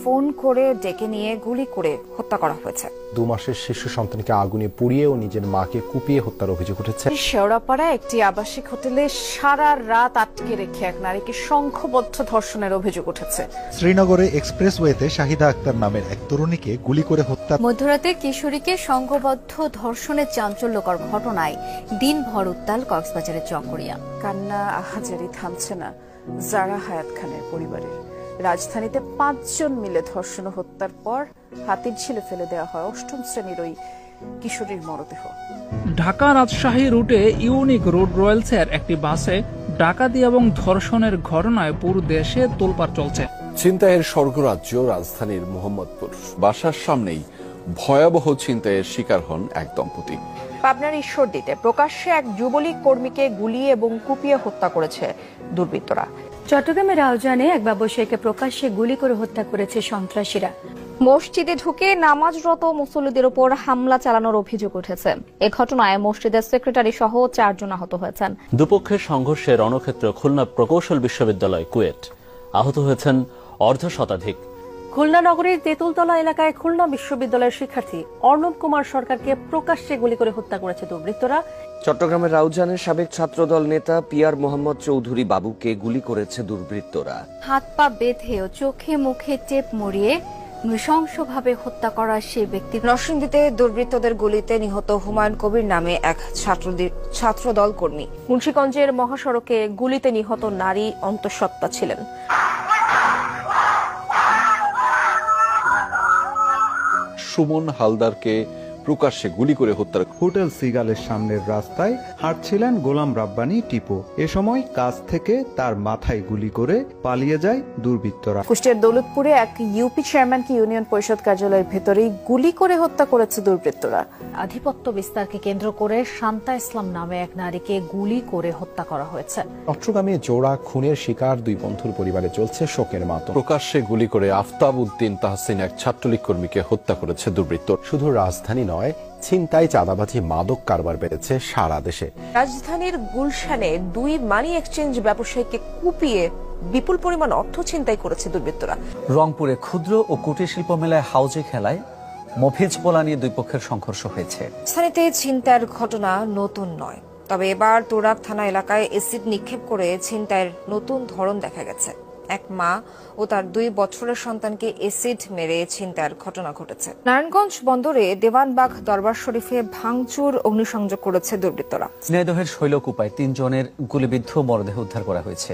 Phone করে ডেকে নিয়ে গুলি করে হত্যা করা হয়েছে। 2 মাসের শিশু সন্তানকে আগুনে পুড়িয়ে ও নিজের মাকে কুপিয়ে হত্যার অভিযোগ উঠেছে। শেওড়াপাড়ায় একটি আবাসিক হোটেলে সারা রাত আটকে রেখে এক নারীকে সংঘবদ্ধ ধর্ষণের অভিযোগ উঠেছে। শ্রীনগরে এক্সপ্রেসওয়েতে শাহিদা আক্তার নামের এক তরুণীকে গুলি করে হত্যা। মধ্যরাতে কিশোরীকে সংঘবদ্ধ ধর্ষণের চাঞ্চল্যকর ঘটনায় দিনভর উত্তাল কক্সবাজারের চকরিয়া। কান্না আহাজারি থামছে না জারা হায়াত খানের পরিবারের। রাজধানীতে 5 জন মিলে ধর্ষণ ও হত্যার পর হাতির ঝিলে ফেলে দেওয়া হয় 8ম শ্রেণীর ওই কিশোরীর মরদেহ। ঢাকা রাজশাহী রুটে ইউনিক রোড রয়্যালসের একটি বাসে ডাকাতি এবং ধর্ষণের ঘটনায় পুরো দেশে তোলপাড় চলছে। ছিনতাইয়ের স্বর্গরাজ্য রাজধানীর মোহাম্মদপুর। বাসার সামনেই ভয়াবহ ছিনতাইয়ের শিকার হন এক দম্পতি। পাবনার ঈশ্বরদীতে প্রকাশ্যে এক যুবলীগ কর্মীকে গুলি এবং কুপিয়ে হত্যা করেছে দুর্বৃত্তরা। চট্টগ্রামের রাউজানে এক ব্যবসায়ীকে প্রকাশ্যে গুলি করে হত্যা করেছে সন্ত্রাসীরা। মসজিদে ঢুকে নামাজরত মুসল্লিদের উপর হামলা চালানোর অভিযোগ উঠেছে। এ ঘটনায় মসজিদের সেক্রেটারি সহ 4 জন আহত হয়েছেন। দুপক্ষের সংঘর্ষে রণক্ষেত্র খুলনা প্রকৌশল বিশ্ববিদ্যালয় কুয়েট। আহত হয়েছেন অর্ধশতাধিক। খুলনা নগরীর তেঁতুলতলা এলাকায় খুলনা বিশ্ববিদ্যালয়ের শিক্ষার্থী অর্ণব কুমার সরকারকে প্রকাশ্যে গুলি করে হত্যা করেছে দুর্বৃত্তরা। চট্টগ্রামের রাউজানের সাবেক ছাত্রদল নেতা পিয়ার মোহাম্মদ চৌধুরী বাবুকে গুলি করেছে দুর্বৃত্তরা। হাত পা বেঁধে ও চোখে মুখে টেপ মরিয়ে নৃশংসভাবে হত্যা করা সেই ব্যক্তি। নরসিংদীতে দুর্বৃত্তদের গুলিতে নিহত হুমায়ুন কবির নামে এক ছাত্রদল কর্মী। মুন্সিগঞ্জের মহাসড়কে গুলিতে নিহত নারী অন্তঃসত্ত্বা ছিলেন। সুমন হালদারকে প্রকাশ্যে গুলি করে হত্যার। হোটেল সিগালের সামনের রাস্তায় হাঁটছিলেন গোলাম রাব্বানী টিপু। এ সময় কাছ থেকে তার মাথায় গুলি করে পালিয়ে যায় দুর্বৃত্তরা। কুষ্টিয়ার দৌলতপুরে এক ইউপি চেয়ারম্যানকে ইউনিয়ন পরিষদ কার্যালয়ের ভেতরেই গুলি করে হত্যা করেছে দুর্বৃত্তরা। আধিপত্য বিস্তারকে কেন্দ্র করে শান্তা ইসলাম নামে এক নারীকে গুলি করে হত্যা করা হয়েছে। চট্টগ্রামে জোড়া খুনের শিকার 2 বন্ধুর পরিবারে চলছে শোকের মাতম। প্রকাশ্যে গুলি করে আফতাব উদ্দিন তাহসিন এক ছাত্রলীগ কর্মীকে হত্যা করেছে দুর্বৃত্ত। শুধু রাজধানী নয়, ছিনতাই, চাঁদাবাজি, মাদক কারবার বেড়েছে সারা দেশে। রাজধানীর গুলশানে 2 মানি এক্সচেঞ্জ ব্যবসায়ীকে কুপিয়ে বিপুল পরিমাণ অর্থ ছিনতাই করেছে দুর্বৃত্তরা। রংপুরে ক্ষুদ্র ও কুটির শিল্প মেলায় হাউজে খেলায় মফিজ পোলা নিয়ে 2 পক্ষের সংঘর্ষ হয়েছে। স্থানীয়তে ছিনতাইয়ের ঘটনা নতুন নয়, তবে এবার তোরাক থানা এলাকায় এসিড নিক্ষেপ করে ছিনতাইয়ের নতুন ধরন দেখা গেছে। এক মা ও তার 2 বছরের সন্তানকে এসিড মেরে ছিনতাইয়ের ঘটনা ঘটেছে। নারায়ণগঞ্জ বন্দরে দেওয়ানবাগ দরবার শরীফে ভাঙচুর অগ্নিসংযোগ করেছে দুর্বৃত্তরা। ঝিনাইদহের শৈলকুপায় 3 জনের গুলিবিদ্ধ মরদেহ উদ্ধার করা হয়েছে।